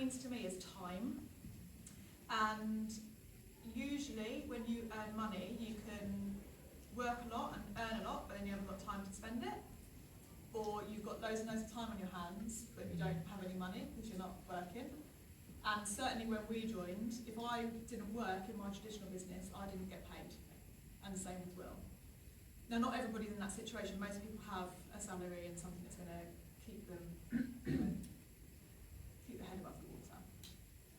means to me is time. And usually when you earn money, you can work a lot and earn a lot, but then you haven't got time to spend it. Or you've got loads and loads of time on your hands, but you don't have any money because you're not working. And certainly when we joined, if I didn't work in my traditional business, I didn't get paid. And the same with Will. Now, not everybody's in that situation. Most people have a salary and something that's going to keep them, keep their head above the water.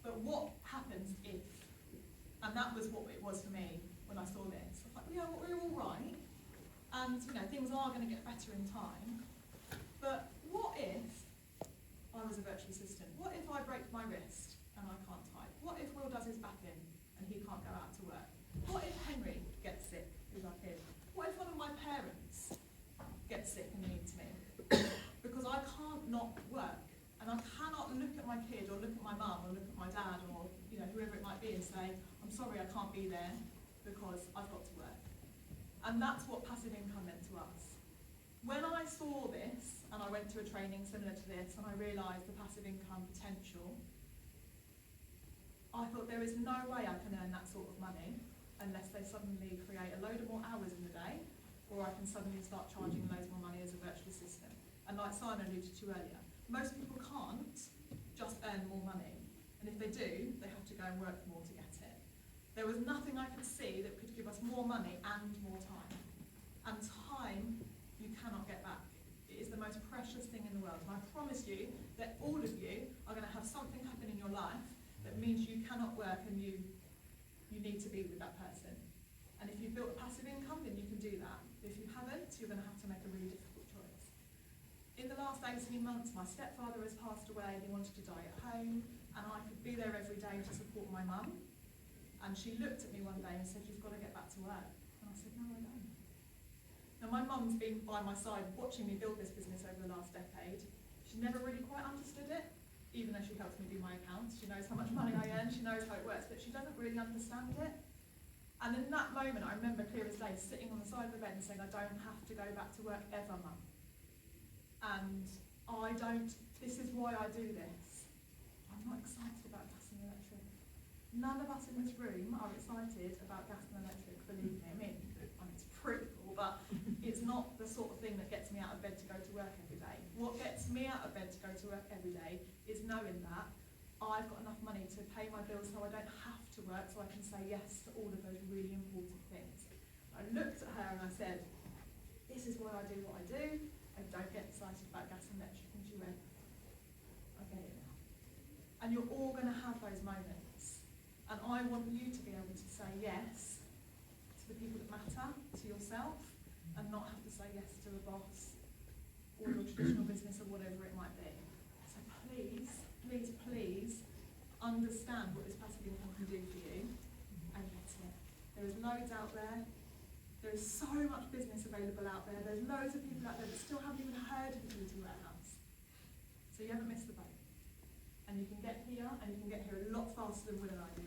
But what happens if, and that was what it was for me when I saw this. I was like, yeah, well, we're all right, and things are going to get better in time. But what if I was a virtual assistant? What if I break my wrist and I can't type? What if Will does his back in and he can't go out to work? What if Henry gets sick, who's our kid? What if one of my parents gets sick and needs me? Because I can't not work, and I cannot look at my kid or look at my mum or look at my dad or whoever it might be and say, I'm sorry I can't be there because I've got to work. And that's what passive income meant to us. When I saw this, and I went to a training similar to this, and I realised the passive income potential, I thought there is no way I can earn that sort of money unless they suddenly create a load of more hours in the day, or I can suddenly start charging loads more money as a virtual assistant. And like Simon alluded to earlier, most people can't just earn more money. And if they do, they have to go and work more to get it. There was nothing I could see that could give us more money and more time. And time, you cannot get back. It is the most precious thing in the world. And I promise you that all of you are going to have something happen in your life that means you cannot work and you need to be with that person. And if you've built a passive income, then you can do that. If you haven't, you're going to have to make a really difficult choice. In the last 18 months, my stepfather has passed away. He wanted to die at home, and I could be there every day to support my mum. And she looked at me one day and said, you've got to get back to work. And I said, no, I don't. Now, my mum's been by my side watching me build this business over the last decade. She never really quite understood it, even though she helps me do my accounts. She knows how much money I earn, she knows how it works, but she doesn't really understand it. And in that moment, I remember clear as day, sitting on the side of the bed and saying, I don't have to go back to work ever, Mum. And this is why I do this. I'm not excited about gas and electric. None of us in this room are excited about gas and electric, believe me. I mean, it's pretty cool, but it's not the sort of thing that gets me out of bed to go to work every day. What gets me out of bed to go to work every day is knowing that I've got enough money to pay my bills so I don't have to work, so I can say yes to all of those really important things. I looked at her and I said, this is why I do what I do. I don't get excited about gas and electric. And she went, I get it now. And you're all going to have those moments. And I want you to be able to say yes to the people that matter, to yourself, and not have to say yes to a boss or your traditional business or whatever it might be. So please, please, please understand what this passive income can do for you and get it. There is loads out there. There is so much business available out there. There's loads of people out there that still haven't even heard of Utility Warehouse. So you haven't missed the boat. And you can get here, and you can get here a lot faster than Will and I do.